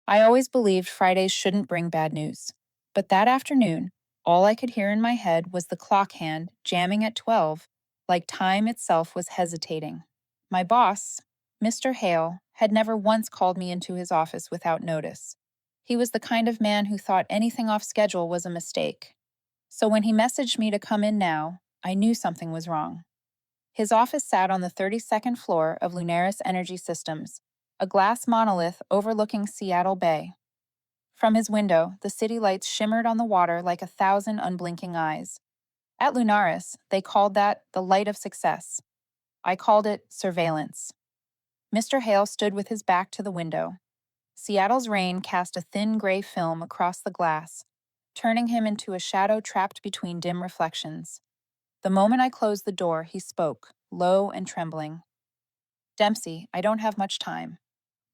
I always believed Fridays shouldn't bring bad news. But that afternoon, all I could hear in my head was the clock hand jamming at 12, like time itself was hesitating. My boss, Mr. Hale, had never once called me into his office without notice. He was the kind of man who thought anything off schedule was a mistake. So when he messaged me to come in now, I knew something was wrong. His office sat on the 32nd floor of Lunaris Energy Systems, a glass monolith overlooking Seattle Bay. From his window, the city lights shimmered on the water like 1,000 unblinking eyes. At Lunaris, they called that the light of success. I called it surveillance. Mr. Hale stood with his back to the window. Seattle's rain cast a thin gray film across the glass, turning him into a shadow trapped between dim reflections. The moment I closed the door, he spoke, low and trembling. "Dempsey, I don't have much time.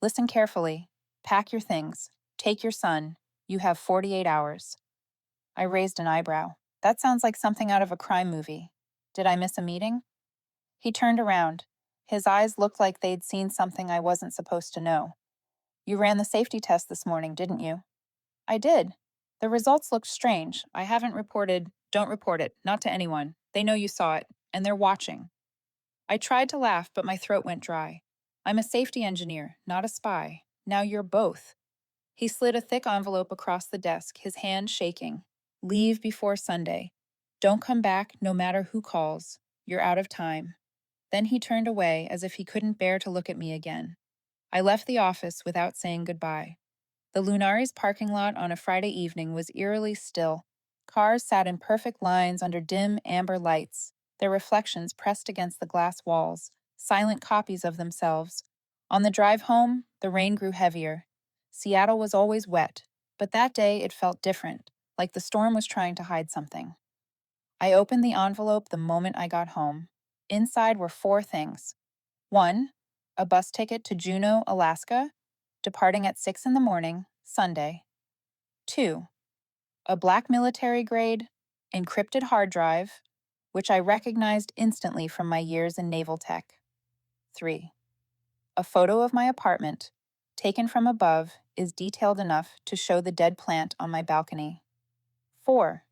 Listen carefully. Pack your things. Take your son. You have 48 hours. I raised an eyebrow. That sounds like something out of a crime movie. Did I miss a meeting? He turned around. His eyes looked like they'd seen something I wasn't supposed to know. "You ran the safety test this morning, didn't you?" "I did. The results looked strange. I haven't reported." "Don't report it. Not to anyone. They know you saw it, and they're watching." I tried to laugh, but my throat went dry. "I'm a safety engineer, not a spy. Now you're both." He slid a thick envelope across the desk, his hand shaking. "Leave before Sunday. Don't come back no matter who calls. You're out of time." Then he turned away as if he couldn't bear to look at me again. I left the office without saying goodbye. The Lunaris parking lot on a Friday evening was eerily still. Cars sat in perfect lines under dim amber lights, their reflections pressed against the glass walls, silent copies of themselves. On the drive home, the rain grew heavier. Seattle was always wet, but that day it felt different, like the storm was trying to hide something. I opened the envelope the moment I got home. Inside were 4 things. 1. A bus ticket to Juneau, Alaska, departing at 6 in the morning, Sunday. 2. A black military-grade, encrypted hard drive, which I recognized instantly from my years in naval tech. 3. A photo of my apartment, taken from above, is detailed enough to show the dead plant on my balcony. 4.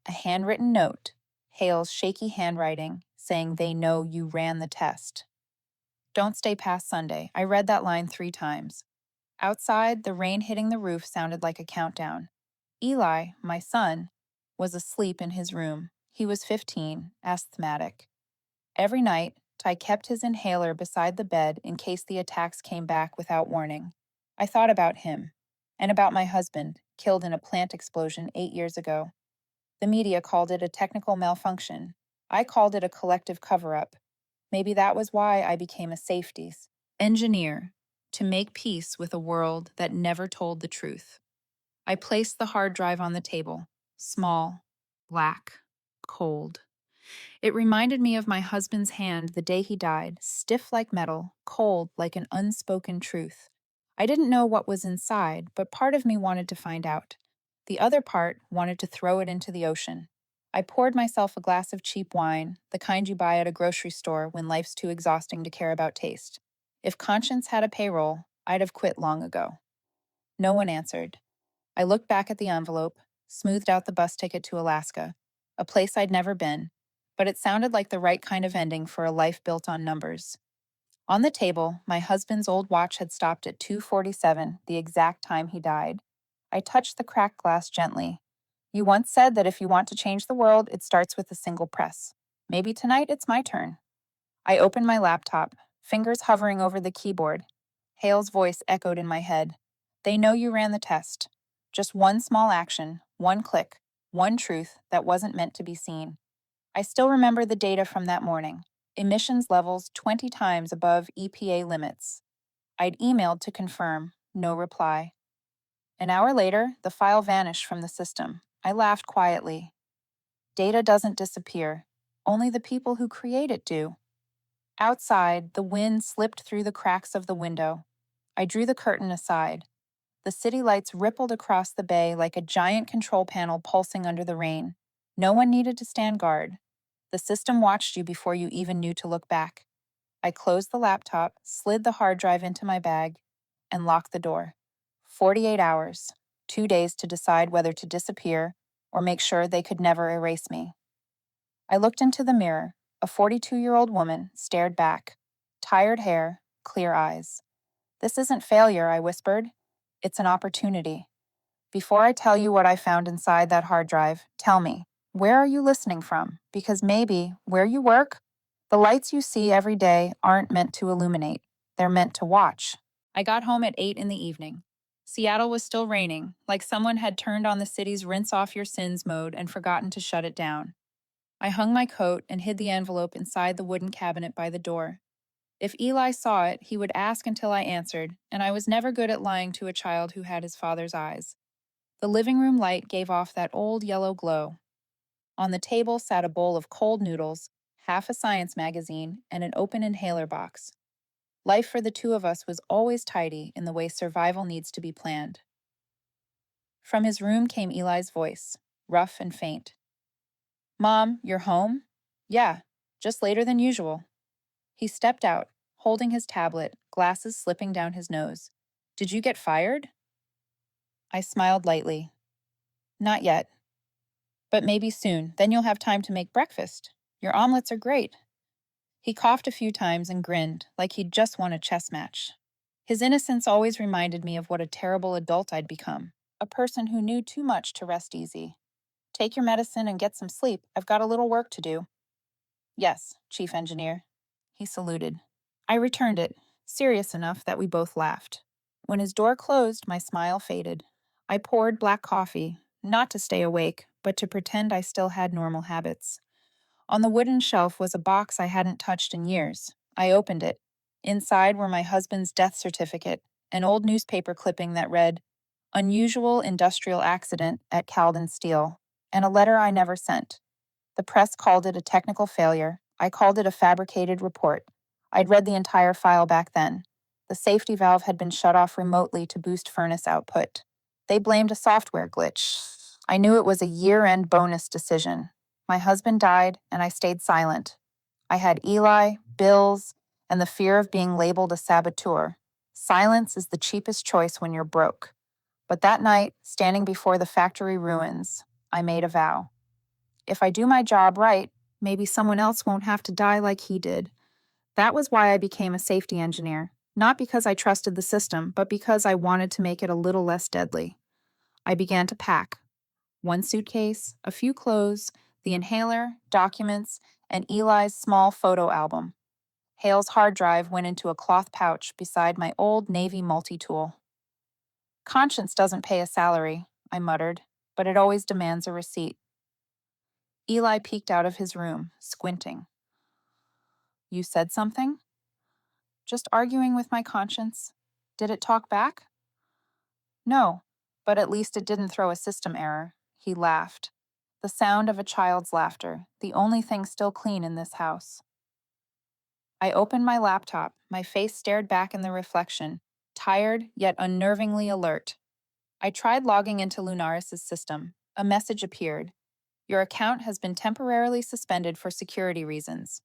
A handwritten note, Hale's shaky handwriting, saying they know you ran the test. "Don't stay past Sunday." I read that line 3 times. Outside, the rain hitting the roof sounded like a countdown. Eli, my son, was asleep in his room. He was 15, asthmatic. Every night, Ty kept his inhaler beside the bed in case the attacks came back without warning. I thought about him, and about my husband, killed in a plant explosion 8 years ago. The media called it a technical malfunction. I called it a collective cover-up. Maybe that was why I became a safeties engineer, to make peace with a world that never told the truth. I placed the hard drive on the table, small, black, cold. It reminded me of my husband's hand the day he died, stiff like metal, cold like an unspoken truth. I didn't know what was inside, but part of me wanted to find out. The other part wanted to throw it into the ocean. I poured myself a glass of cheap wine, the kind you buy at a grocery store when life's too exhausting to care about taste. If conscience had a payroll, I'd have quit long ago. No one answered. I looked back at the envelope, smoothed out the bus ticket to Alaska, a place I'd never been, but it sounded like the right kind of ending for a life built on numbers. On the table, my husband's old watch had stopped at 2:47, the exact time he died. I touched the cracked glass gently. "You once said that if you want to change the world, it starts with a single press. Maybe tonight it's my turn." I opened my laptop, fingers hovering over the keyboard. Hale's voice echoed in my head. "They know you ran the test. Just one small action, one click, one truth that wasn't meant to be seen." I still remember the data from that morning. Emissions levels 20 times above EPA limits. I'd emailed to confirm, no reply. An hour later, the file vanished from the system. I laughed quietly. Data doesn't disappear. Only the people who create it do. Outside, the wind slipped through the cracks of the window. I drew the curtain aside. The city lights rippled across the bay like a giant control panel pulsing under the rain. No one needed to stand guard. The system watched you before you even knew to look back. I closed the laptop, slid the hard drive into my bag, and locked the door. 48 hours, 2 days to decide whether to disappear or make sure they could never erase me. I looked into the mirror. A 42-year-old woman stared back. Tired hair, clear eyes. "This isn't failure," I whispered. "It's an opportunity. Before I tell you what I found inside that hard drive, tell me, where are you listening from? Because maybe, where you work, the lights you see every day aren't meant to illuminate. They're meant to watch." I got home at 8 in the evening. Seattle was still raining, like someone had turned on the city's rinse off your sins mode and forgotten to shut it down. I hung my coat and hid the envelope inside the wooden cabinet by the door. If Eli saw it, he would ask until I answered, and I was never good at lying to a child who had his father's eyes. The living room light gave off that old yellow glow. On the table sat a bowl of cold noodles, half a science magazine, and an open inhaler box. Life for the two of us was always tidy in the way survival needs to be planned. From his room came Eli's voice, rough and faint. "Mom, you're home?" "Yeah, just later than usual." He stepped out, holding his tablet, glasses slipping down his nose. "Did you get fired?" I smiled lightly. "Not yet. But maybe soon, then you'll have time to make breakfast. Your omelets are great." He coughed a few times and grinned, like he'd just won a chess match. His innocence always reminded me of what a terrible adult I'd become, a person who knew too much to rest easy. "Take your medicine and get some sleep. I've got a little work to do." "Yes, Chief Engineer." He saluted. I returned it, serious enough that we both laughed. When his door closed, my smile faded. I poured black coffee, not to stay awake, but to pretend I still had normal habits. On the wooden shelf was a box I hadn't touched in years. I opened it. Inside were my husband's death certificate, an old newspaper clipping that read, "Unusual industrial accident at Calden Steel," and a letter I never sent. The press called it a technical failure. I called it a fabricated report. I'd read the entire file back then. The safety valve had been shut off remotely to boost furnace output. They blamed a software glitch. I knew it was a year-end bonus decision. My husband died, and I stayed silent. I had Eli, bills, and the fear of being labeled a saboteur. Silence is the cheapest choice when you're broke. But that night, standing before the factory ruins, I made a vow. If I do my job right, maybe someone else won't have to die like he did. That was why I became a safety engineer, not because I trusted the system, but because I wanted to make it a little less deadly. I began to pack. One suitcase, a few clothes, the inhaler, documents, and Eli's small photo album. Hale's hard drive went into a cloth pouch beside my old Navy multi-tool. "Conscience doesn't pay a salary," I muttered, "but it always demands a receipt." Eli peeked out of his room, squinting. "You said something?" "Just arguing with my conscience." "Did it talk back?" "No, but at least it didn't throw a system error." He laughed. The sound of a child's laughter, the only thing still clean in this house. I opened my laptop, my face stared back in the reflection, tired yet unnervingly alert. I tried logging into Lunaris' system. A message appeared. "Your account has been temporarily suspended for security reasons."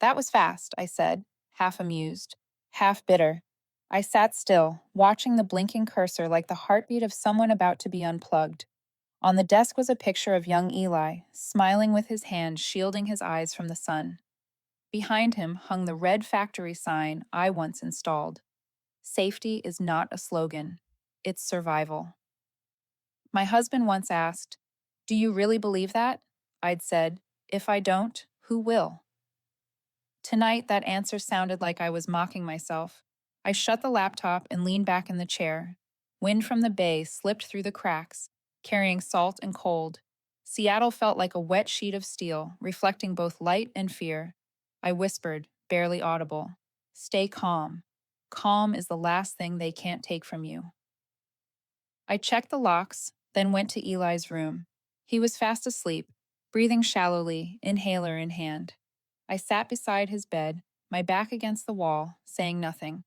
That was fast, I said, half amused, half bitter. I sat still, watching the blinking cursor like the heartbeat of someone about to be unplugged. On the desk was a picture of young Eli, smiling with his hand shielding his eyes from the sun. Behind him hung the red factory sign I once installed. Safety is not a slogan. It's survival. My husband once asked, "Do you really believe that?" I'd said, "If I don't, who will?" Tonight, that answer sounded like I was mocking myself. I shut the laptop and leaned back in the chair. Wind from the bay slipped through the cracks, carrying salt and cold. Seattle felt like a wet sheet of steel, reflecting both light and fear. I whispered, barely audible, "Stay calm. Calm is the last thing they can't take from you." I checked the locks, then went to Eli's room. He was fast asleep, breathing shallowly, inhaler in hand. I sat beside his bed, my back against the wall, saying nothing.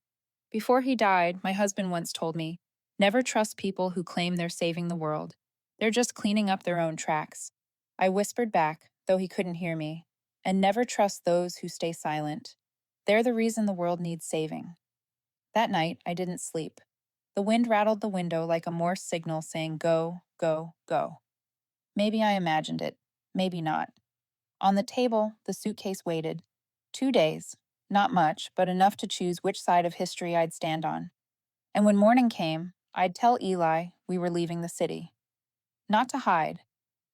Before he died, my husband once told me, "Never trust people who claim they're saving the world. They're just cleaning up their own tracks." I whispered back, though he couldn't hear me, "And never trust those who stay silent. They're the reason the world needs saving." That night, I didn't sleep. The wind rattled the window like a Morse signal saying go, go, go. Maybe I imagined it. Maybe not. On the table, the suitcase waited. 2 days. Not much, but enough to choose which side of history I'd stand on. And when morning came, I'd tell Eli we were leaving the city. Not to hide,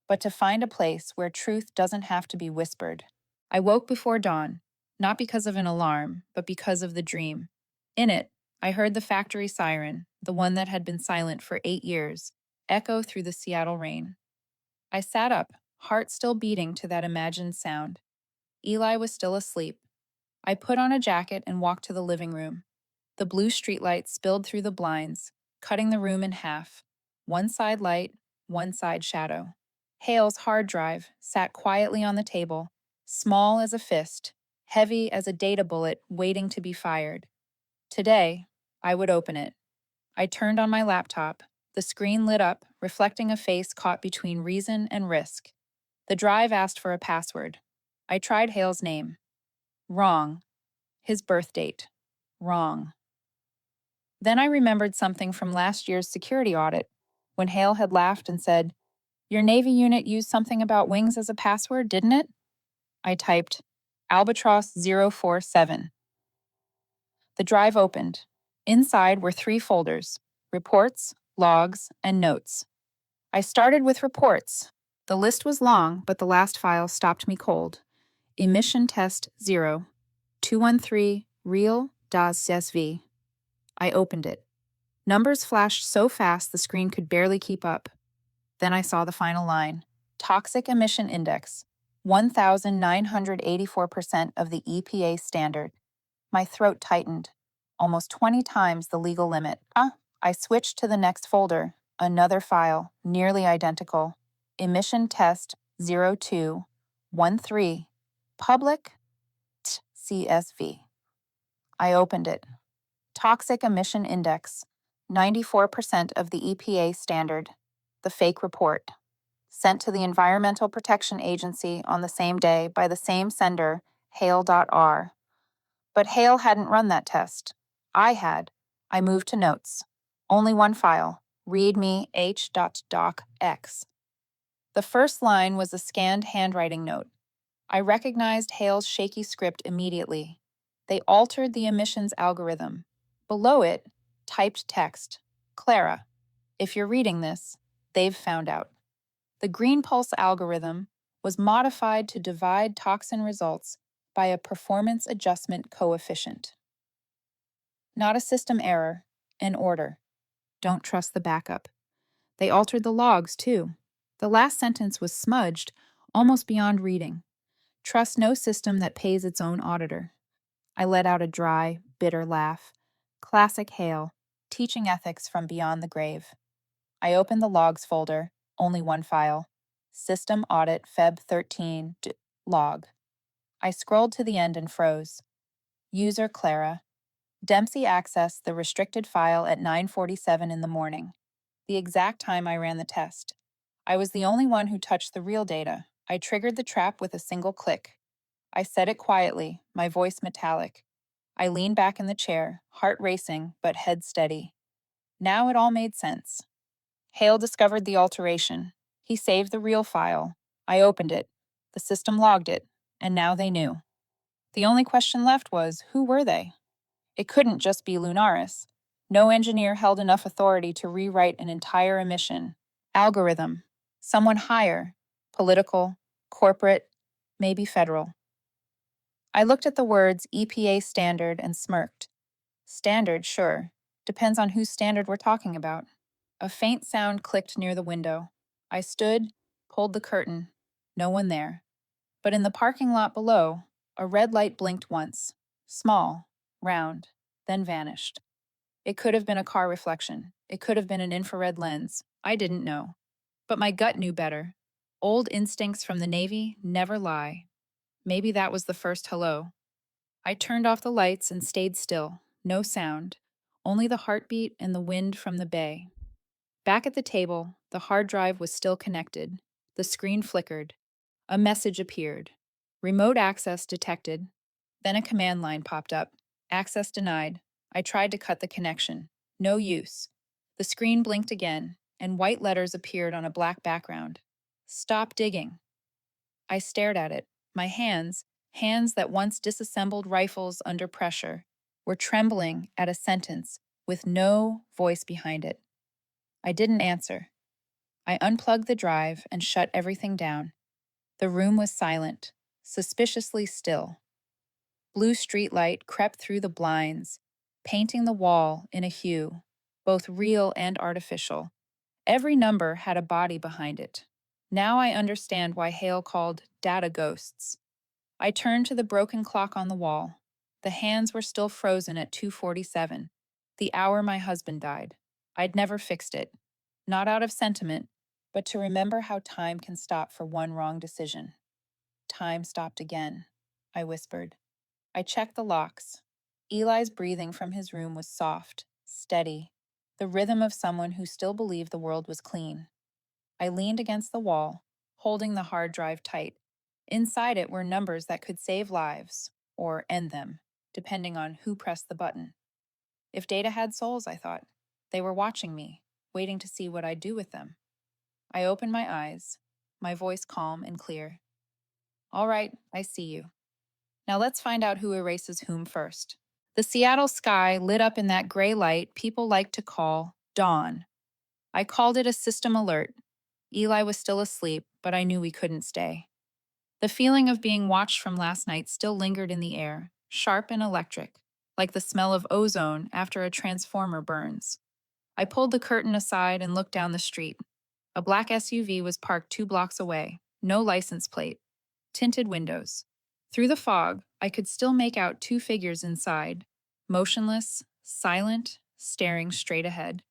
but to find a place where truth doesn't have to be whispered. I woke before dawn, not because of an alarm, but because of the dream. In it, I heard the factory siren, the one that had been silent for 8 years, echo through the Seattle rain. I sat up, heart still beating to that imagined sound. Eli was still asleep. I put on a jacket and walked to the living room. The blue streetlight spilled through the blinds, cutting the room in half. One side light, one side shadow. Hale's hard drive sat quietly on the table, small as a fist, heavy as a data bullet waiting to be fired. Today, I would open it. I turned on my laptop. The screen lit up, reflecting a face caught between reason and risk. The drive asked for a password. I tried Hale's name. Wrong. His birth date. Wrong. Then I remembered something from last year's security audit, when Hale had laughed and said, "Your Navy unit used something about wings as a password, didn't it?" I typed, Albatross 047. The drive opened. Inside were 3 folders: reports, logs, and notes. I started with reports. The list was long, but the last file stopped me cold. Emission test 0, 213 real das CSV. I opened it. Numbers flashed so fast the screen could barely keep up. Then I saw the final line. Toxic emission index, 1,984% of the EPA standard. My throat tightened. Almost 20 times the legal limit. I switched to the next folder. Another file, nearly identical. Emission test 0213. Public CSV. I opened it. Toxic emission index, 94% of the EPA standard. The fake report. Sent to the Environmental Protection Agency on the same day by the same sender, Hale.R. But Hale hadn't run that test. I had. I moved to notes. Only one file, readme h.docx. The first line was a scanned handwriting note. I recognized Hale's shaky script immediately. They altered the emissions algorithm. Below it, typed text. Clara, if you're reading this, they've found out. The green pulse algorithm was modified to divide toxin results by a performance adjustment coefficient. Not a system error, an order. Don't trust the backup. They altered the logs, too. The last sentence was smudged, almost beyond reading. Trust no system that pays its own auditor. I let out a dry, bitter laugh. Classic Hale, teaching ethics from beyond the grave. I opened the logs folder, only one file. System Audit Feb 13 log. I scrolled to the end and froze. User Clara. Dempsey accessed the restricted file at 9:47 in the morning, the exact time I ran the test. I was the only one who touched the real data. I triggered the trap with a single click. I said it quietly, my voice metallic. I leaned back in the chair, heart racing, but head steady. Now it all made sense. Hale discovered the alteration. He saved the real file. I opened it. The system logged it, and now they knew. The only question left was, who were they? It couldn't just be Lunaris. No engineer held enough authority to rewrite an entire emission algorithm. Someone higher, political, corporate, maybe federal. I looked at the words EPA standard and smirked. Standard, sure. Depends on whose standard we're talking about. A faint sound clicked near the window. I stood, pulled the curtain. No one there. But in the parking lot below, a red light blinked once. Small, round, then vanished. It could have been a car reflection. It could have been an infrared lens. I didn't know. But my gut knew better. Old instincts from the Navy never lie. Maybe that was the first hello. I turned off the lights and stayed still. No sound. Only the heartbeat and the wind from the bay. Back at the table, the hard drive was still connected. The screen flickered. A message appeared. Remote access detected. Then a command line popped up. Access denied. I tried to cut the connection. No use. The screen blinked again, and white letters appeared on a black background. Stop digging. I stared at it. My hands that once disassembled rifles under pressure, were trembling at a sentence with no voice behind it. I didn't answer. I unplugged the drive and shut everything down. The room was silent, suspiciously still. Blue streetlight crept through the blinds, painting the wall in a hue, both real and artificial. Every number had a body behind it. Now I understand why Hale called data ghosts. I turned to the broken clock on the wall. The hands were still frozen at 2:47, the hour my husband died. I'd never fixed it. Not out of sentiment, but to remember how time can stop for one wrong decision. Time stopped again, I whispered. I checked the locks. Eli's breathing from his room was soft, steady, the rhythm of someone who still believed the world was clean. I leaned against the wall, holding the hard drive tight. Inside it were numbers that could save lives, or end them, depending on who pressed the button. If data had souls, I thought, they were watching me, waiting to see what I'd do with them. I opened my eyes, my voice calm and clear. All right, I see you. Now let's find out who erases whom first. The Seattle sky lit up in that gray light people like to call dawn. I called it a system alert. Eli was still asleep, but I knew we couldn't stay. The feeling of being watched from last night still lingered in the air, sharp and electric, like the smell of ozone after a transformer burns. I pulled the curtain aside and looked down the street. A black SUV was parked 2 blocks away, no license plate, tinted windows. Through the fog, I could still make out 2 figures inside, motionless, silent, staring straight ahead.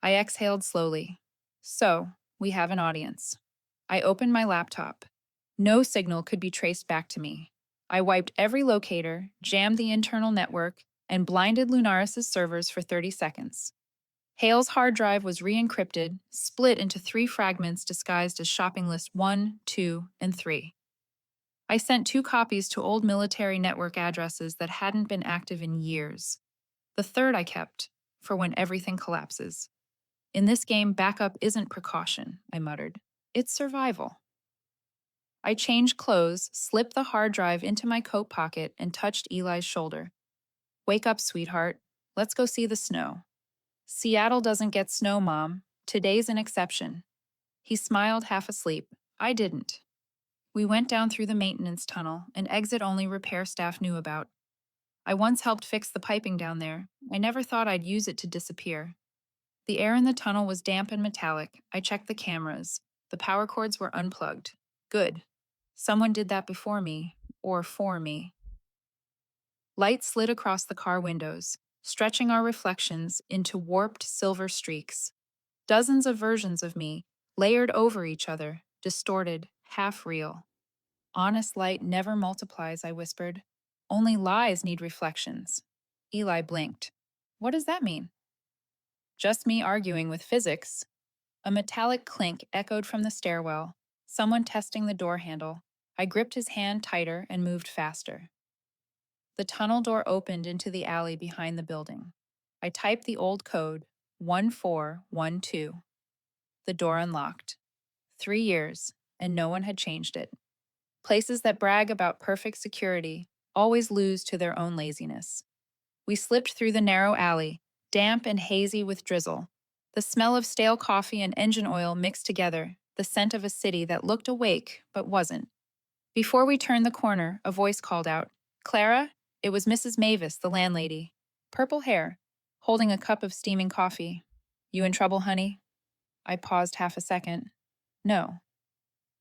I exhaled slowly. So, we have an audience. I opened my laptop. No signal could be traced back to me. I wiped every locator, jammed the internal network, and blinded Lunaris' servers for 30 seconds. Hale's hard drive was re-encrypted, split into 3 fragments disguised as shopping list 1, 2, and 3. I sent 2 copies to old military network addresses that hadn't been active in years. The third I kept, for when everything collapses. In this game, backup isn't precaution, I muttered. It's survival. I changed clothes, slipped the hard drive into my coat pocket, and touched Eli's shoulder. Wake up, sweetheart. Let's go see the snow. Seattle doesn't get snow, Mom. Today's an exception. He smiled, half asleep. I didn't. We went down through the maintenance tunnel, an exit only repair staff knew about. I once helped fix the piping down there. I never thought I'd use it to disappear. The air in the tunnel was damp and metallic. I checked the cameras. The power cords were unplugged. Good. Someone did that before me, or for me. Light slid across the car windows, stretching our reflections into warped silver streaks. Dozens of versions of me, layered over each other, distorted, half real. Honest light never multiplies, I whispered. Only lies need reflections. Eli blinked. What does that mean? Just me arguing with physics. A metallic clink echoed from the stairwell, someone testing the door handle. I gripped his hand tighter and moved faster. The tunnel door opened into the alley behind the building. I typed the old code, 1412. The door unlocked. 3 years, and no one had changed it. Places that brag about perfect security always lose to their own laziness. We slipped through the narrow alley, damp and hazy with drizzle. The smell of stale coffee and engine oil mixed together, the scent of a city that looked awake but wasn't. Before we turned the corner, a voice called out, Clara? It was Mrs. Mavis, the landlady. Purple hair, holding a cup of steaming coffee. You in trouble, honey? I paused half a second. No.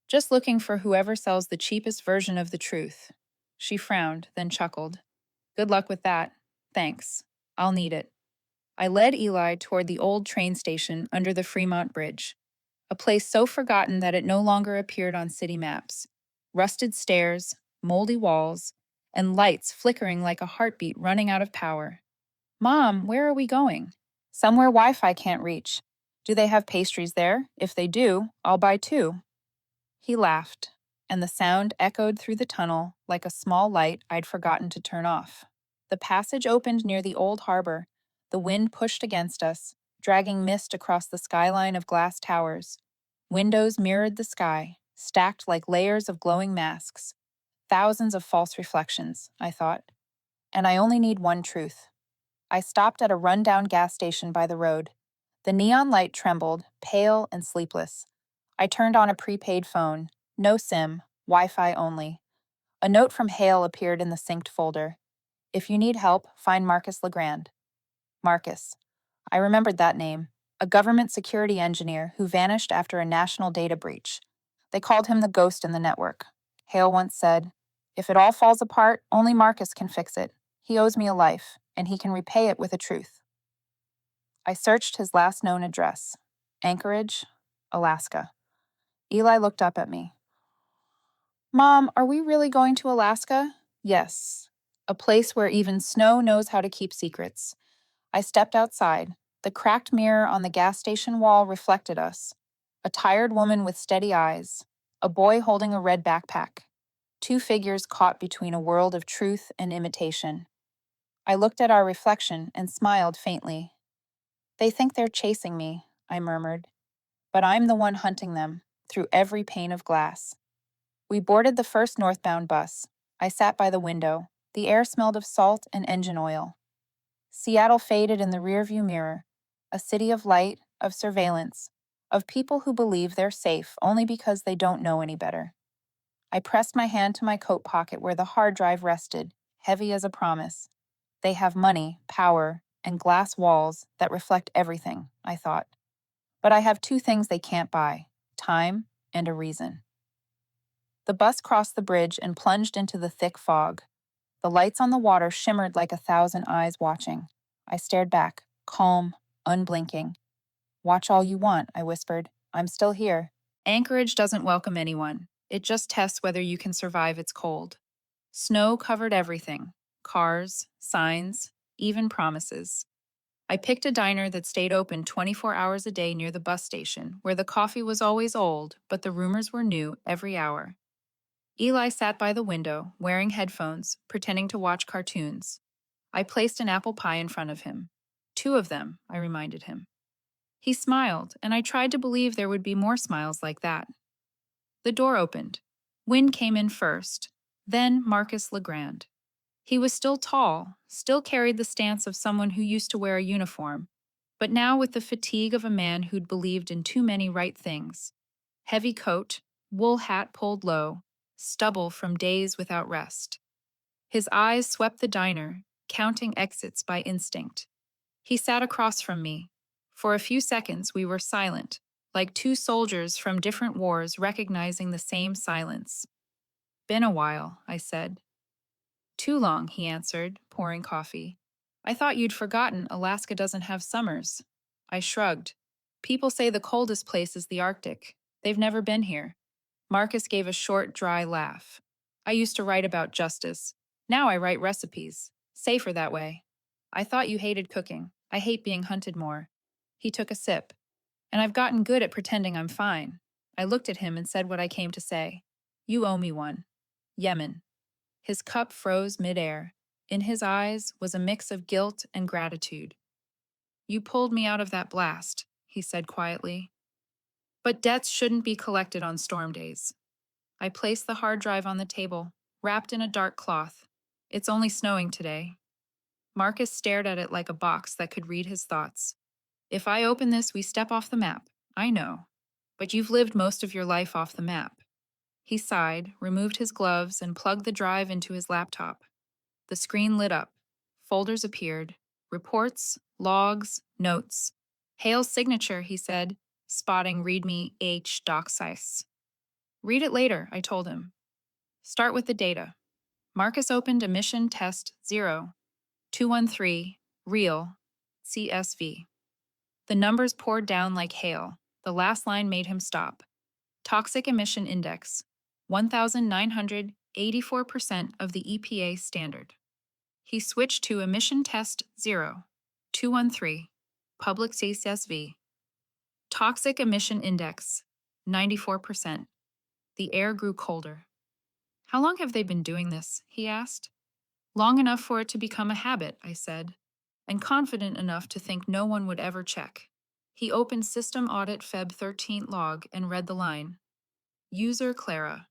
Just looking for whoever sells the cheapest version of the truth. She frowned, then chuckled. Good luck with that. Thanks. I'll need it. I led Eli toward the old train station under the Fremont Bridge, a place so forgotten that it no longer appeared on city maps. Rusted stairs, moldy walls, and lights flickering like a heartbeat running out of power. Mom, where are we going? Somewhere Wi-Fi can't reach. Do they have pastries there? If they do, I'll buy 2. He laughed, and the sound echoed through the tunnel like a small light I'd forgotten to turn off. The passage opened near the old harbor, The wind pushed against us, dragging mist across the skyline of glass towers. Windows mirrored the sky, stacked like layers of glowing masks. Thousands of false reflections, I thought. And I only need one truth. I stopped at a rundown gas station by the road. The neon light trembled, pale and sleepless. I turned on a prepaid phone. No SIM, Wi-Fi only. A note from Hale appeared in the synced folder. If you need help, find Marcus Legrand. Marcus. I remembered that name. A government security engineer who vanished after a national data breach. They called him the ghost in the network. Hale once said, "If it all falls apart, only Marcus can fix it. He owes me a life, and he can repay it with a truth." I searched his last known address. Anchorage, Alaska. Eli looked up at me. "Mom, are we really going to Alaska?" "Yes. A place where even snow knows how to keep secrets." I stepped outside. The cracked mirror on the gas station wall reflected us. A tired woman with steady eyes. A boy holding a red backpack. Two figures caught between a world of truth and imitation. I looked at our reflection and smiled faintly. "They think they're chasing me," I murmured. "But I'm the one hunting them, through every pane of glass." We boarded the first northbound bus. I sat by the window. The air smelled of salt and engine oil. Seattle faded in the rearview mirror, a city of light, of surveillance, of people who believe they're safe only because they don't know any better. I pressed my hand to my coat pocket where the hard drive rested, heavy as a promise. They have money, power, and glass walls that reflect everything, I thought. But I have two things they can't buy: time and a reason. The bus crossed the bridge and plunged into the thick fog. The lights on the water shimmered like 1,000 eyes watching. I stared back, calm, unblinking. "Watch all you want," I whispered. "I'm still here." Anchorage doesn't welcome anyone. It just tests whether you can survive its cold. Snow covered everything: cars, signs, even promises. I picked a diner that stayed open 24 hours a day near the bus station, where the coffee was always old, but the rumors were new every hour. Eli sat by the window, wearing headphones, pretending to watch cartoons. I placed an apple pie in front of him. "Two of them," I reminded him. He smiled, and I tried to believe there would be more smiles like that. The door opened. Wind came in first, then Marcus Legrand. He was still tall, still carried the stance of someone who used to wear a uniform, but now with the fatigue of a man who'd believed in too many right things. Heavy coat, wool hat pulled low, stubble from days without rest. His eyes swept the diner, counting exits by instinct. He sat across from me. For a few seconds, we were silent, like two soldiers from different wars recognizing the same silence. "Been a while," I said. "Too long," he answered, pouring coffee. "I thought you'd forgotten Alaska doesn't have summers." I shrugged. "People say the coldest place is the Arctic. They've never been here." Marcus gave a short, dry laugh. "I used to write about justice. Now I write recipes. Safer that way. I thought you hated cooking. I hate being hunted more." He took a sip. "And I've gotten good at pretending I'm fine." I looked at him and said what I came to say. "You owe me one. Yemen." His cup froze midair. In his eyes was a mix of guilt and gratitude. "You pulled me out of that blast," he said quietly. "But debts shouldn't be collected on storm days." I placed the hard drive on the table, wrapped in a dark cloth. "It's only snowing today." Marcus stared at it like a box that could read his thoughts. "If I open this, we step off the map. I know. But you've lived most of your life off the map." He sighed, removed his gloves, and plugged the drive into his laptop. The screen lit up. Folders appeared. Reports, logs, notes. "Hale's signature," he said, spotting README H docsize. "Read it later," I told him. "Start with the data." Marcus opened emission test 0213, real, CSV. The numbers poured down like hail. The last line made him stop. Toxic emission index, 1,984% of the EPA standard. He switched to emission test 0213, public CSV. Toxic emission index, 94%. The air grew colder. "How long have they been doing this?" he asked. "Long enough for it to become a habit," I said. and confident enough to think no one would ever check. He opened System Audit Feb 13th log and read the line: User Clara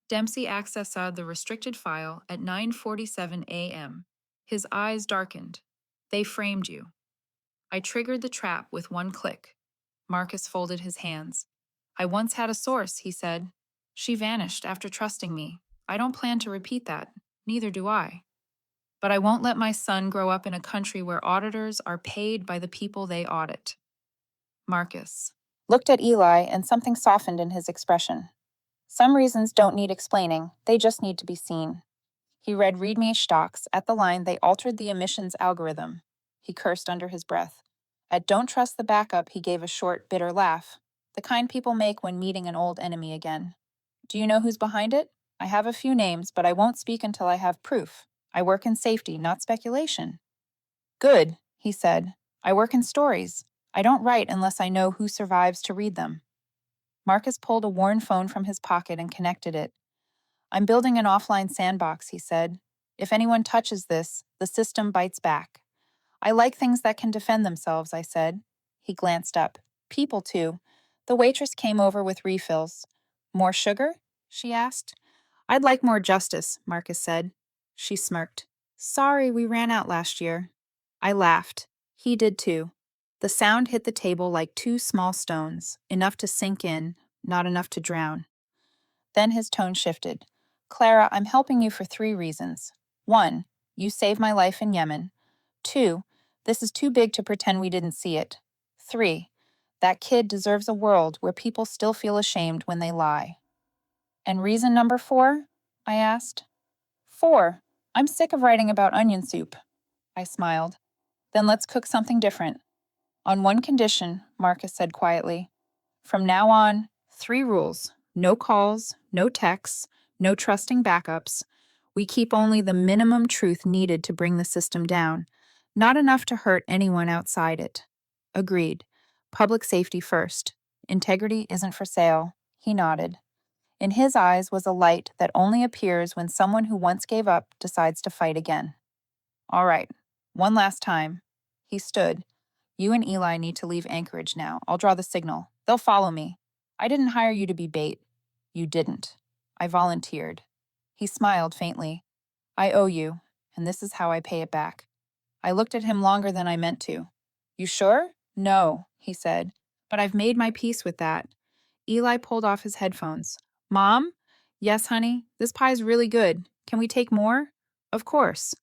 Dempsey accessed the restricted file at 9:47 a.m. His eyes darkened. They framed you. I triggered the trap with one click. Marcus folded his hands. I once had a source, he said. She vanished after trusting me. I don't plan to repeat that. Neither do I. But I won't let my son grow up in a country where auditors are paid by the people they audit. Marcus looked at Eli, and something softened in his expression. Some reasons don't need explaining, they just need to be seen. He read README stocks at the line they altered the emissions algorithm. He cursed under his breath. At Don't Trust the Backup, he gave a short, bitter laugh, the kind people make when meeting an old enemy again. Do you know who's behind it? I have a few names, but I won't speak until I have proof. I work in safety, not speculation. Good, he said. I work in stories. I don't write unless I know who survives to read them. Marcus pulled a worn phone from his pocket and connected it. I'm building an offline sandbox, he said. If anyone touches this, the system bites back. I like things that can defend themselves, I said. He glanced up. People, too. The waitress came over with refills. More sugar? She asked. I'd like more justice, Marcus said. She smirked. Sorry, we ran out last year. I laughed. He did too. The sound hit the table like two small stones, enough to sink in, not enough to drown. Then his tone shifted. Clara, I'm helping you for 3 reasons. 1, you saved my life in Yemen. 2, this is too big to pretend we didn't see it. 3, that kid deserves a world where people still feel ashamed when they lie. And reason number 4? I asked. 4, I'm sick of writing about onion soup. I smiled. Then let's cook something different. On one condition, Marcus said quietly. From now on, 3 rules. No calls, no texts, no trusting backups. We keep only the minimum truth needed to bring the system down, not enough to hurt anyone outside it. Agreed. Public safety first. Integrity isn't for sale. He nodded. In his eyes was a light that only appears when someone who once gave up decides to fight again. All right, one last time. He stood. You and Eli need to leave Anchorage now. I'll draw the signal. They'll follow me. I didn't hire you to be bait. You didn't. I volunteered. He smiled faintly. I owe you, and this is how I pay it back. I looked at him longer than I meant to. You sure? No, he said. But I've made my peace with that. Eli pulled off his headphones. Mom? Yes, honey. This pie's really good. Can we take more? Of course.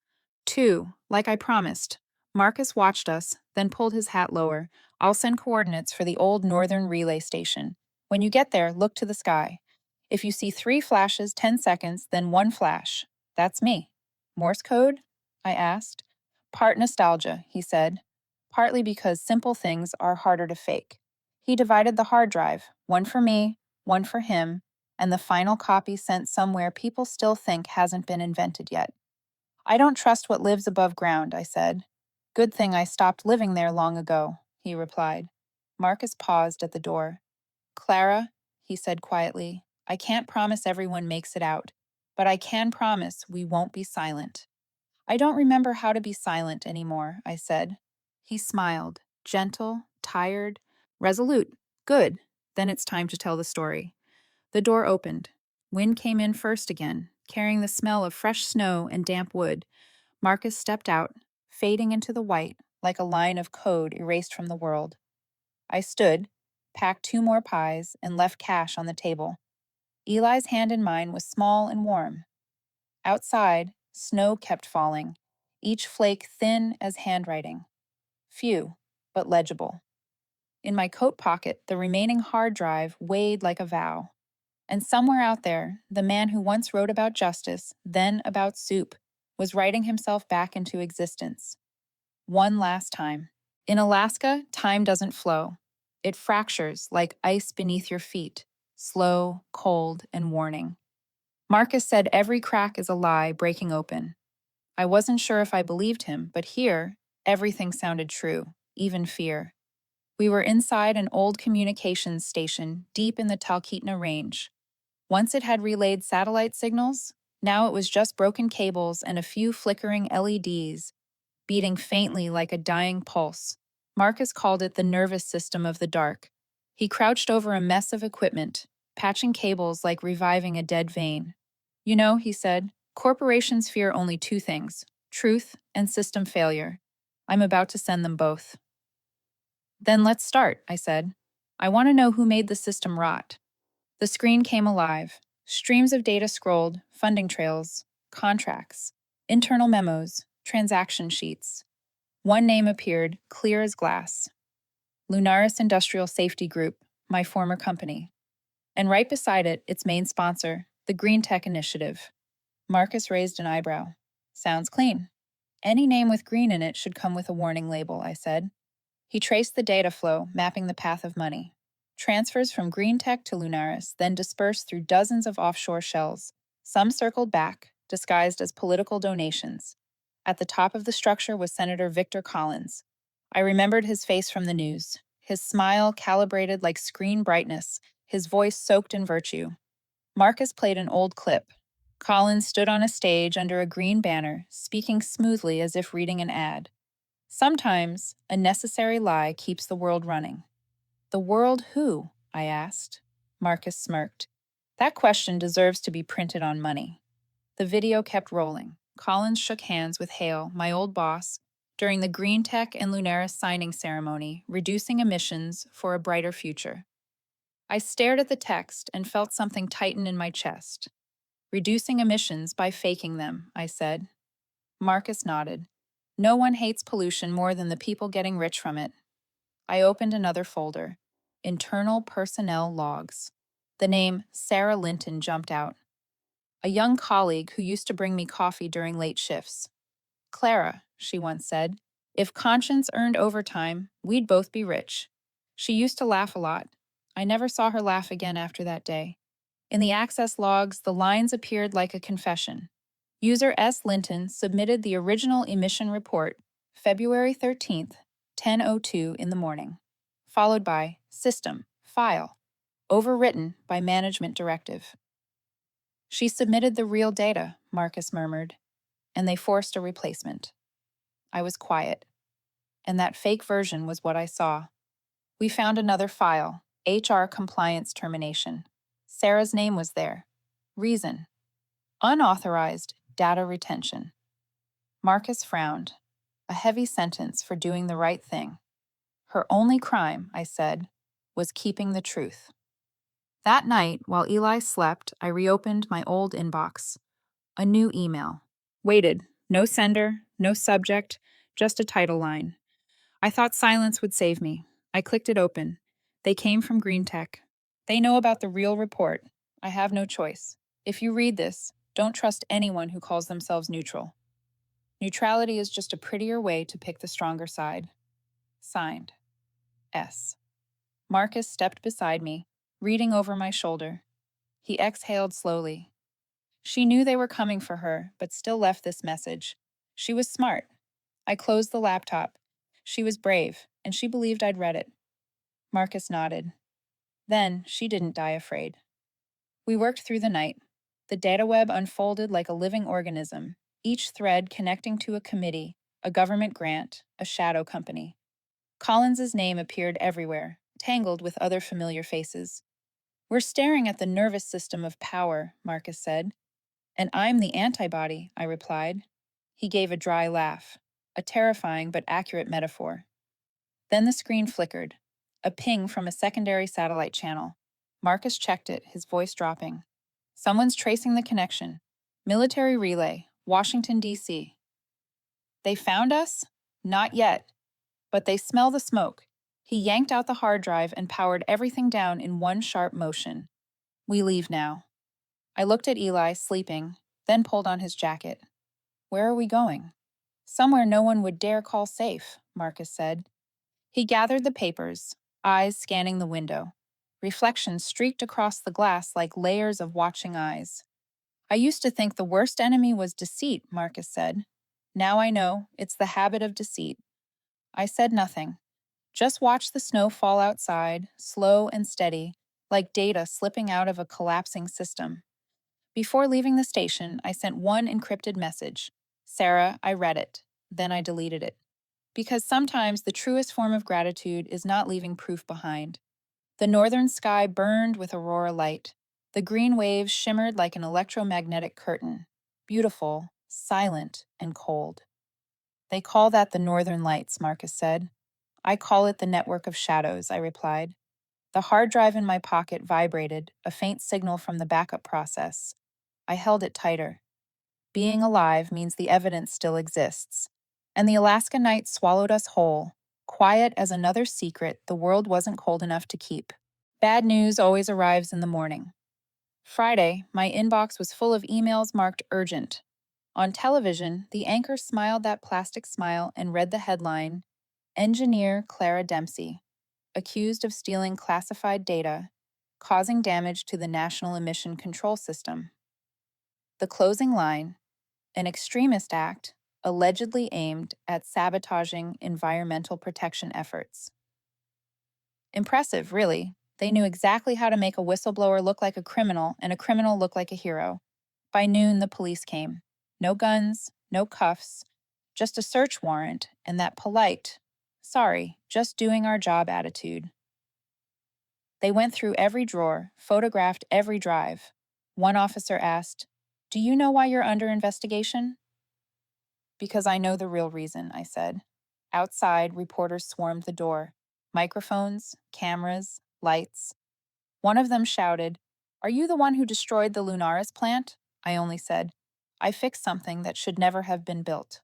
2, like I promised. Marcus watched us, then pulled his hat lower. I'll send coordinates for the old northern relay station. When you get there, look to the sky. If you see 3 flashes, 10 seconds, then 1 flash. That's me. Morse code? I asked. Part nostalgia, he said. Partly because simple things are harder to fake. He divided the hard drive, 1 for me, 1 for him, and the final copy sent somewhere people still think hasn't been invented yet. I don't trust what lives above ground, I said. Good thing I stopped living there long ago, he replied. Marcus paused at the door. Clara, he said quietly, I can't promise everyone makes it out, but I can promise we won't be silent. I don't remember how to be silent anymore, I said. He smiled, gentle, tired, resolute. Good. Then it's time to tell the story. The door opened. Wind came in first again, carrying the smell of fresh snow and damp wood. Marcus stepped out, fading into the white, like a line of code erased from the world. I stood, packed 2 more pies, and left cash on the table. Eli's hand in mine was small and warm. Outside, snow kept falling, each flake thin as handwriting. Few, but legible. In my coat pocket, the remaining hard drive weighed like a vow. And somewhere out there, the man who once wrote about justice, then about soup, was writing himself back into existence. One last time. In Alaska, time doesn't flow. It fractures like ice beneath your feet, slow, cold, and warning. Marcus said every crack is a lie breaking open. I wasn't sure if I believed him, but here, everything sounded true, even fear. We were inside an old communications station deep in the Talkeetna Range. Once it had relayed satellite signals, now it was just broken cables and a few flickering LEDs. beating faintly like a dying pulse. Marcus called it the nervous system of the dark. He crouched over a mess of equipment, patching cables like reviving a dead vein. You know, he said, corporations fear only two things: truth and system failure. I'm about to send them both. Then let's start, I said. I want to know who made the system rot. The screen came alive. Streams of data scrolled, funding trails, contracts, internal memos, transaction sheets. One name appeared, clear as glass: Lunaris Industrial Safety Group, my former company. And right beside it, its main sponsor, the Green Tech Initiative. Marcus raised an eyebrow. Sounds clean. Any name with green in it should come with a warning label, I said. He traced the data flow, mapping the path of money. Transfers from Green Tech to Lunaris then dispersed through dozens of offshore shells. Some circled back, disguised as political donations. At the top of the structure was Senator Victor Collins. I remembered his face from the news, his smile calibrated like screen brightness, his voice soaked in virtue. Marcus played an old clip. Collins stood on a stage under a green banner, speaking smoothly as if reading an ad. Sometimes, a necessary lie keeps the world running. The world who? I asked. Marcus smirked. That question deserves to be printed on money. The video kept rolling. Collins shook hands with Hale, my old boss, during the Green Tech and Lunaris signing ceremony, reducing emissions for a brighter future. I stared at the text and felt something tighten in my chest. Reducing emissions by faking them, I said. Marcus nodded. No one hates pollution more than the people getting rich from it. I opened another folder. Internal personnel logs. The name Sarah Linton jumped out. A young colleague who used to bring me coffee during late shifts. Clara, she once said, if conscience earned overtime, we'd both be rich. She used to laugh a lot. I never saw her laugh again after that day. In the access logs, the lines appeared like a confession. User S. Linton submitted the original emission report, February 13th, 10:02 in the morning, followed by System, File, overwritten by Management Directive. She submitted the real data, Marcus murmured, and they forced a replacement. I was quiet, and that fake version was what I saw. We found another file, HR compliance termination. Sarah's name was there. Reason: unauthorized data retention. Marcus frowned. A heavy sentence for doing the right thing. Her only crime, I said, was keeping the truth. That night, while Eli slept, I reopened my old inbox. A new email. Waited. No sender, no subject, just a title line. I thought silence would save me. I clicked it open. They came from Green Tech. They know about the real report. I have no choice. If you read this, don't trust anyone who calls themselves neutral. Neutrality is just a prettier way to pick the stronger side. Signed, S. Marcus stepped beside me, reading over my shoulder. He exhaled slowly. She knew they were coming for her, but still left this message. She was smart. I closed the laptop. She was brave, and she believed I'd read it. Marcus nodded. Then, she didn't die afraid. We worked through the night. The data web unfolded like a living organism, each thread connecting to a committee, a government grant, a shadow company. Collins's name appeared everywhere, tangled with other familiar faces. We're staring at the nervous system of power, Marcus said. And I'm the antibody, I replied. He gave a dry laugh, a terrifying but accurate metaphor. Then the screen flickered. A ping from a secondary satellite channel. Marcus checked it, his voice dropping. Someone's tracing the connection. Military relay, Washington, D.C. They found us? Not yet. But they smell the smoke. He yanked out the hard drive and powered everything down in one sharp motion. We leave now. I looked at Eli, sleeping, then pulled on his jacket. Where are we going? Somewhere no one would dare call safe, Marcus said. He gathered the papers, eyes scanning the window. Reflections streaked across the glass like layers of watching eyes. I used to think the worst enemy was deceit, Marcus said. Now I know it's the habit of deceit. I said nothing. Just watched the snow fall outside, slow and steady, like data slipping out of a collapsing system. Before leaving the station, I sent one encrypted message. Sarah, I read it. Then I deleted it. Because sometimes the truest form of gratitude is not leaving proof behind. The northern sky burned with aurora light. The green waves shimmered like an electromagnetic curtain. Beautiful, silent, and cold. They call that the northern lights, Marcus said. I call it the network of shadows, I replied. The hard drive in my pocket vibrated, a faint signal from the backup process. I held it tighter. Being alive means the evidence still exists. And the Alaska night swallowed us whole, quiet as another secret the world wasn't cold enough to keep. Bad news always arrives in the morning. Friday, my inbox was full of emails marked urgent. On television, the anchor smiled that plastic smile and read the headline, Engineer Clara Dempsey, accused of stealing classified data, causing damage to the National Emission Control System. The closing line, an extremist act allegedly aimed at sabotaging environmental protection efforts. Impressive, really. They knew exactly how to make a whistleblower look like a criminal and a criminal look like a hero. By noon, the police came. No guns, no cuffs, just a search warrant and that polite, sorry, just doing our job attitude. They went through every drawer, photographed every drive. One officer asked, "Do you know why you're under investigation?" "Because I know the real reason," I said. Outside, reporters swarmed the door. Microphones, cameras, lights. One of them shouted, "Are you the one who destroyed the Lunaris plant?" I only said, "I fixed something that should never have been built."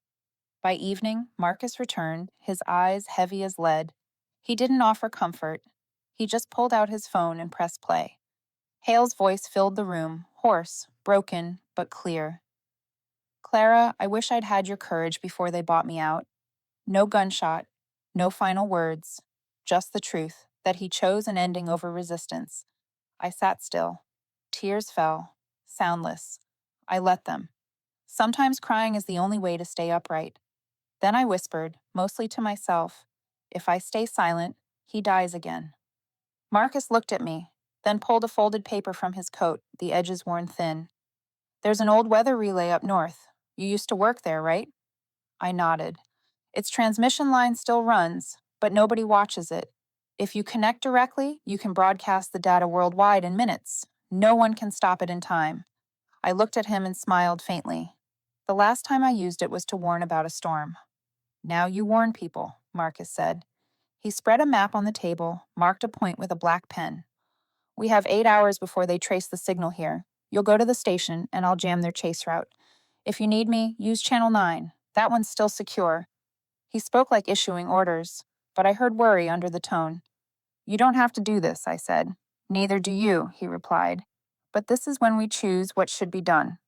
By evening, Marcus returned, his eyes heavy as lead. He didn't offer comfort. He just pulled out his phone and pressed play. Hale's voice filled the room, hoarse, broken, but clear. "Clara, I wish I'd had your courage before they bought me out. No gunshot, no final words, just the truth, that he chose an ending over resistance." I sat still. Tears fell, soundless. I let them. Sometimes crying is the only way to stay upright. Then I whispered, mostly to myself, "If I stay silent, he dies again." Marcus looked at me, then pulled a folded paper from his coat, the edges worn thin. "There's an old weather relay up north. You used to work there, right?" I nodded. "Its transmission line still runs, but nobody watches it. If you connect directly, you can broadcast the data worldwide in minutes. No one can stop it in time." I looked at him and smiled faintly. "The last time I used it was to warn about a storm." "Now you warn people," Marcus said. He spread a map on the table, marked a point with a black pen. "We have 8 hours before they trace the signal here. You'll go to the station, and I'll jam their chase route. If you need me, use Channel 9. That one's still secure." He spoke like issuing orders, but I heard worry under the tone. "You don't have to do this," I said. "Neither do you," he replied. "But this is when we choose what should be done."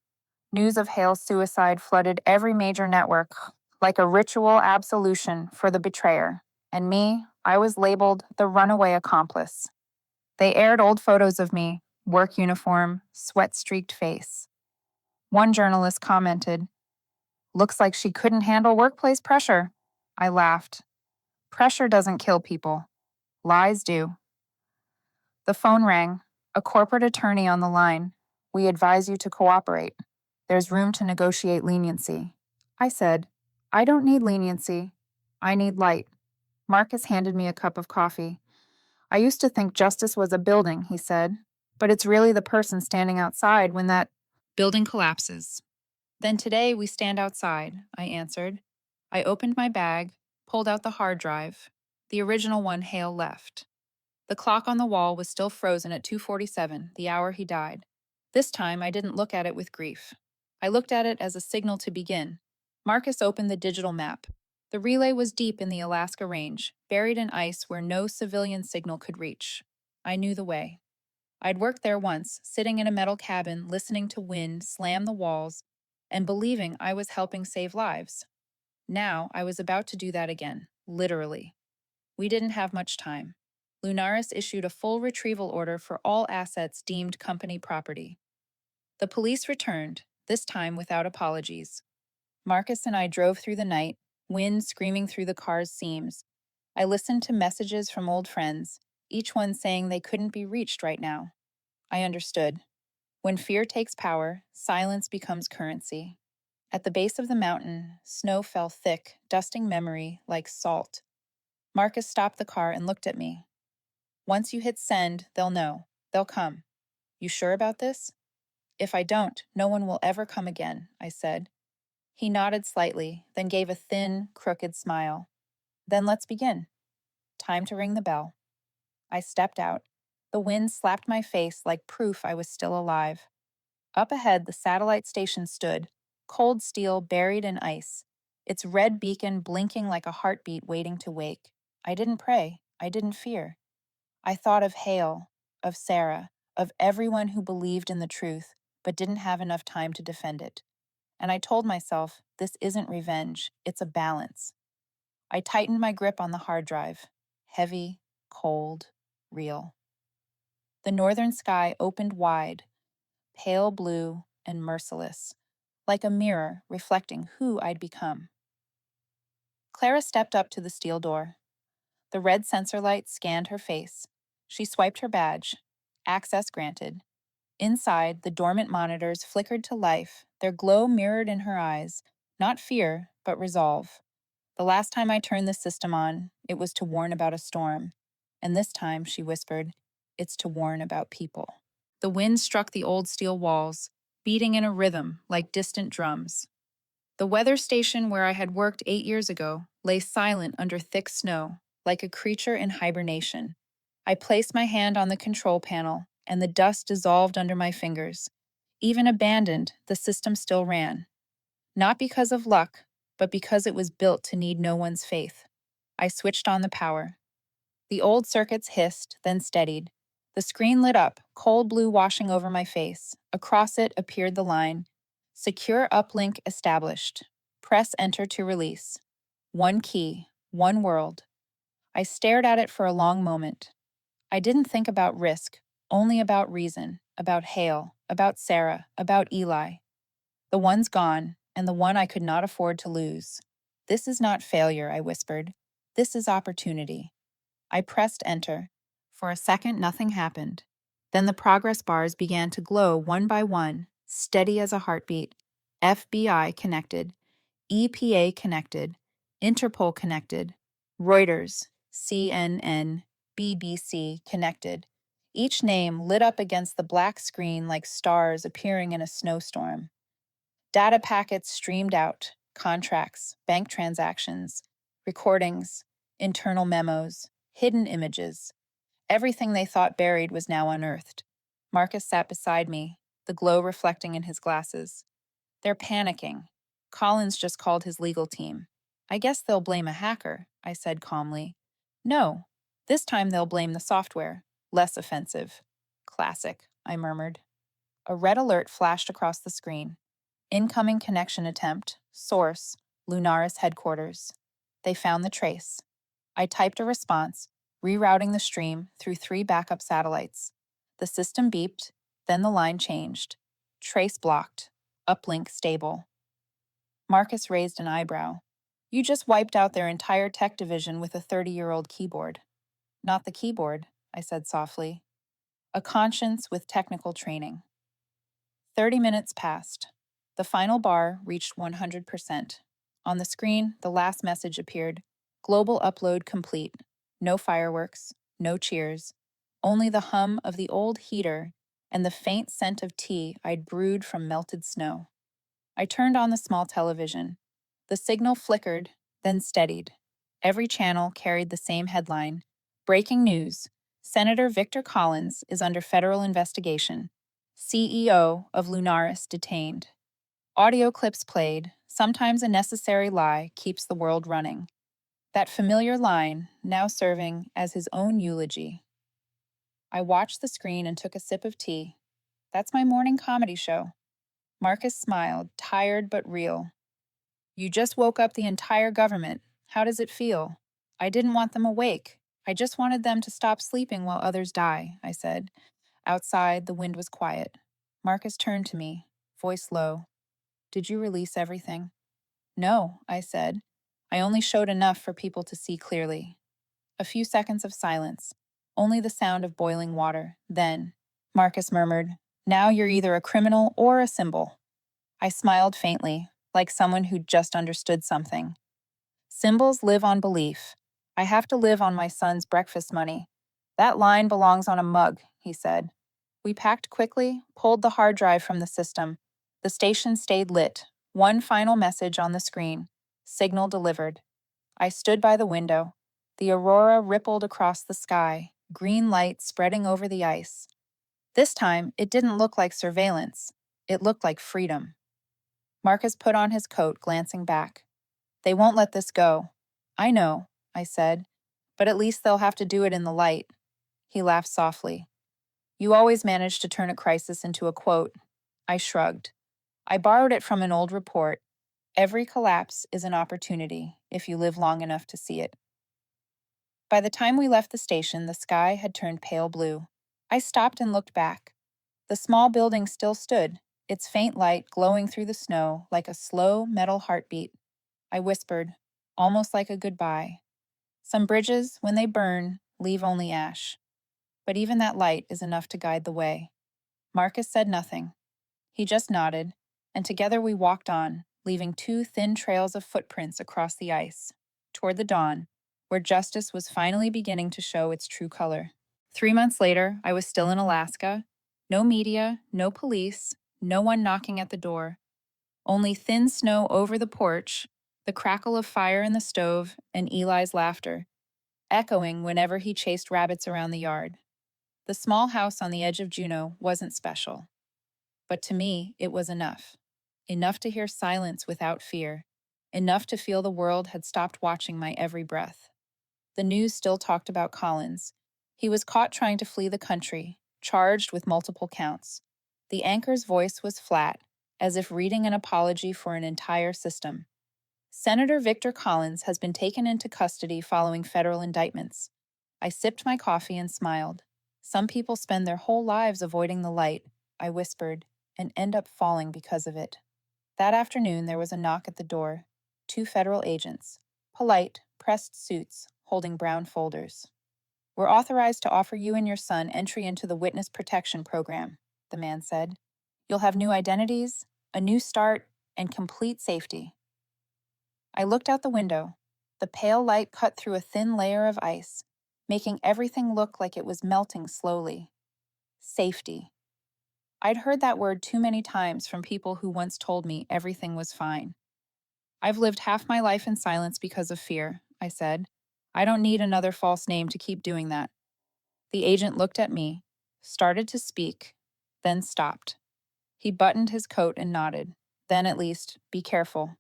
News of Hale's suicide flooded every major network, like a ritual absolution for the betrayer. And me, I was labeled the runaway accomplice. They aired old photos of me, work uniform, sweat-streaked face. One journalist commented, "Looks like she couldn't handle workplace pressure." I laughed. Pressure doesn't kill people. Lies do. The phone rang. A corporate attorney on the line. "We advise you to cooperate. There's room to negotiate leniency." I said, "I don't need leniency. I need light." Marcus handed me a cup of coffee. "I used to think justice was a building," he said, "but it's really the person standing outside when that building collapses." "Then today we stand outside," I answered. I opened my bag, pulled out the hard drive, the original one Hale left. The clock on the wall was still frozen at 2:47, the hour he died. This time I didn't look at it with grief. I looked at it as a signal to begin. Marcus opened the digital map. The relay was deep in the Alaska Range, buried in ice where no civilian signal could reach. I knew the way. I'd worked there once, sitting in a metal cabin, listening to wind slam the walls, and believing I was helping save lives. Now I was about to do that again, literally. We didn't have much time. Lunaris issued a full retrieval order for all assets deemed company property. The police returned, this time without apologies. Marcus and I drove through the night, wind screaming through the car's seams. I listened to messages from old friends, each one saying they couldn't be reached right now. I understood. When fear takes power, silence becomes currency. At the base of the mountain, snow fell thick, dusting memory like salt. Marcus stopped the car and looked at me. Once you hit send, they'll know. They'll come. You sure about this? If I don't, no one will ever come again, I said. He nodded slightly, then gave a thin, crooked smile. Then let's begin. Time to ring the bell. I stepped out. The wind slapped my face like proof I was still alive. Up ahead, the satellite station stood, cold steel buried in ice, its red beacon blinking like a heartbeat waiting to wake. I didn't pray. I didn't fear. I thought of Hale, of Sarah, of everyone who believed in the truth, but didn't have enough time to defend it. And I told myself, this isn't revenge, it's a balance. I tightened my grip on the hard drive. Heavy, cold, real. The northern sky opened wide, pale blue and merciless, like a mirror reflecting who I'd become. Clara stepped up to the steel door. The red sensor light scanned her face. She swiped her badge. Access granted. Inside, the dormant monitors flickered to life, their glow mirrored in her eyes, not fear, but resolve. The last time I turned the system on, it was to warn about a storm. And this time, she whispered, it's to warn about people. The wind struck the old steel walls, beating in a rhythm like distant drums. The weather station where I had worked 8 years ago lay silent under thick snow, like a creature in hibernation. I placed my hand on the control panel, and the dust dissolved under my fingers. Even abandoned, the system still ran. Not because of luck, but because it was built to need no one's faith. I switched on the power. The old circuits hissed, then steadied. The screen lit up, cold blue washing over my face. Across it appeared the line, Secure uplink established. Press enter to release. One key, one world. I stared at it for a long moment. I didn't think about risk, only about reason, about Hale, about Sarah, about Eli. The one's gone, and the one I could not afford to lose. This is not failure, I whispered. This is opportunity. I pressed enter. For a second, nothing happened. Then the progress bars began to glow one by one, steady as a heartbeat. FBI connected, EPA connected, Interpol connected, Reuters, CNN, BBC connected. Each name lit up against the black screen like stars appearing in a snowstorm. Data packets streamed out, contracts, bank transactions, recordings, internal memos, hidden images. Everything they thought buried was now unearthed. Marcus sat beside me, the glow reflecting in his glasses. They're panicking. Collins just called his legal team. I guess they'll blame a hacker, I said calmly. No, this time they'll blame the software. Less offensive. Classic, I murmured. A red alert flashed across the screen. Incoming connection attempt. Source, Lunaris headquarters. They found the trace. I typed a response, rerouting the stream through 3 backup satellites. The system beeped, then the line changed. Trace blocked. Uplink stable. Marcus raised an eyebrow. You just wiped out their entire tech division with a 30-year-old keyboard. Not the keyboard, I said softly. A conscience with technical training. 30 minutes passed. The final bar reached 100%. On the screen, the last message appeared. Global upload complete. No fireworks, no cheers. Only the hum of the old heater and the faint scent of tea I'd brewed from melted snow. I turned on the small television. The signal flickered, then steadied. Every channel carried the same headline. Breaking news. Senator Victor Collins is under federal investigation. CEO of Lunaris detained. Audio clips played. Sometimes a necessary lie keeps the world running. That familiar line, now serving as his own eulogy. I watched the screen and took a sip of tea. That's my morning comedy show. Marcus smiled, tired but real. You just woke up the entire government. How does it feel? I didn't want them awake. I just wanted them to stop sleeping while others die, I said. Outside, the wind was quiet. Marcus turned to me, voice low. Did you release everything? No, I said. I only showed enough for people to see clearly. A few seconds of silence. Only the sound of boiling water. Then, Marcus murmured, now you're either a criminal or a symbol. I smiled faintly, like someone who'd just understood something. Symbols live on belief. I have to live on my son's breakfast money. That line belongs on a mug, he said. We packed quickly, pulled the hard drive from the system. The station stayed lit. One final message on the screen. Signal delivered. I stood by the window. The aurora rippled across the sky, green light spreading over the ice. This time, it didn't look like surveillance. It looked like freedom. Marcus put on his coat, glancing back. They won't let this go. I know, I said, but at least they'll have to do it in the light. He laughed softly. You always manage to turn a crisis into a quote. I shrugged. I borrowed it from an old report. Every collapse is an opportunity if you live long enough to see it. By the time we left the station, the sky had turned pale blue. I stopped and looked back. The small building still stood, its faint light glowing through the snow like a slow metal heartbeat. I whispered, almost like a goodbye. Some bridges, when they burn, leave only ash. But even that light is enough to guide the way. Marcus said nothing. He just nodded, and together we walked on, leaving two thin trails of footprints across the ice, toward the dawn, where justice was finally beginning to show its true color. 3 months later, I was still in Alaska. No media, no police, no one knocking at the door. Only thin snow over the porch, the crackle of fire in the stove, and Eli's laughter, echoing whenever he chased rabbits around the yard. The small house on the edge of Juneau wasn't special. But to me, it was enough. Enough to hear silence without fear. Enough to feel the world had stopped watching my every breath. The news still talked about Collins. He was caught trying to flee the country, charged with multiple counts. The anchor's voice was flat, as if reading an apology for an entire system. Senator Victor Collins has been taken into custody following federal indictments. I sipped my coffee and smiled. Some people spend their whole lives avoiding the light, I whispered, and end up falling because of it. That afternoon, there was a knock at the door. 2 federal agents, polite, pressed suits, holding brown folders. We're authorized to offer you and your son entry into the Witness Protection Program, the man said. You'll have new identities, a new start, and complete safety. I looked out the window. The pale light cut through a thin layer of ice, making everything look like it was melting slowly. Safety. I'd heard that word too many times from people who once told me everything was fine. I've lived half my life in silence because of fear, I said. I don't need another false name to keep doing that. The agent looked at me, started to speak, then stopped. He buttoned his coat and nodded. Then at least, be careful.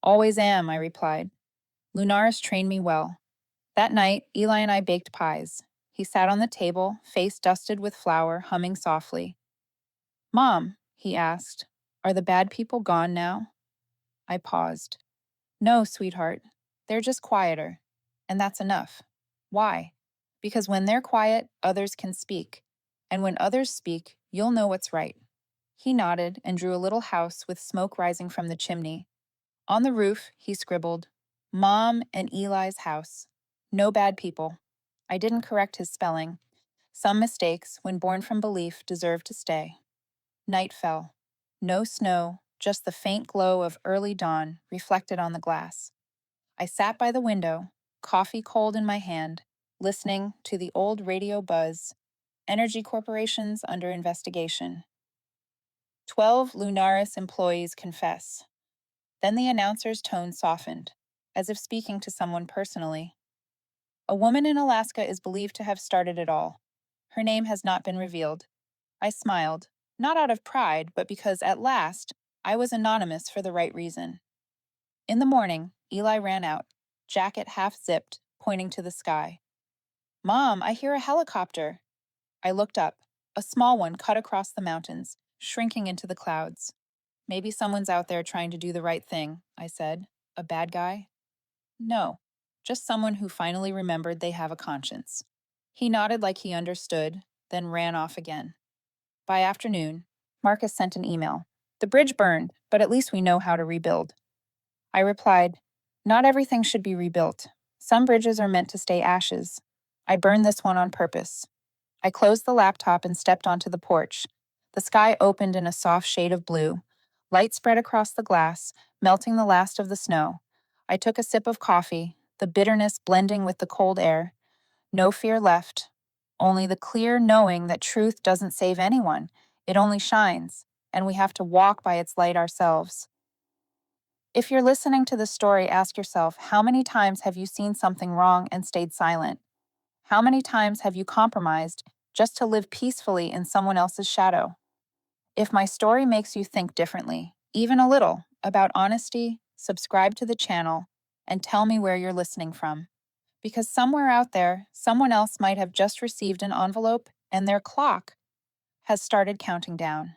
Always am, I replied. Lunaris trained me well. That night, Eli and I baked pies. He sat on the table, face dusted with flour, humming softly. Mom, he asked, are the bad people gone now? I paused. No, sweetheart. They're just quieter. And that's enough. Why? Because when they're quiet, others can speak. And when others speak, you'll know what's right. He nodded and drew a little house with smoke rising from the chimney. On the roof, he scribbled, Mom and Eli's house. No bad people. I didn't correct his spelling. Some mistakes, when born from belief, deserve to stay. Night fell. No snow, just the faint glow of early dawn reflected on the glass. I sat by the window, coffee cold in my hand, listening to the old radio buzz. Energy corporations under investigation. 12 Lunaris employees confess. Then the announcer's tone softened, as if speaking to someone personally. A woman in Alaska is believed to have started it all. Her name has not been revealed. I smiled, not out of pride, but because at last, I was anonymous for the right reason. In the morning, Eli ran out, jacket half zipped, pointing to the sky. Mom, I hear a helicopter. I looked up. A small one cut across the mountains, shrinking into the clouds. Maybe someone's out there trying to do the right thing, I said. A bad guy? No, just someone who finally remembered they have a conscience. He nodded like he understood, then ran off again. By afternoon, Marcus sent an email. The bridge burned, but at least we know how to rebuild. I replied, not everything should be rebuilt. Some bridges are meant to stay ashes. I burned this one on purpose. I closed the laptop and stepped onto the porch. The sky opened in a soft shade of blue. Light spread across the glass, melting the last of the snow. I took a sip of coffee, the bitterness blending with the cold air. No fear left, only the clear knowing that truth doesn't save anyone. It only shines, and we have to walk by its light ourselves. If you're listening to this story, ask yourself, how many times have you seen something wrong and stayed silent? How many times have you compromised just to live peacefully in someone else's shadow? If my story makes you think differently, even a little, about honesty, subscribe to the channel and tell me where you're listening from. Because somewhere out there, someone else might have just received an envelope and their clock has started counting down.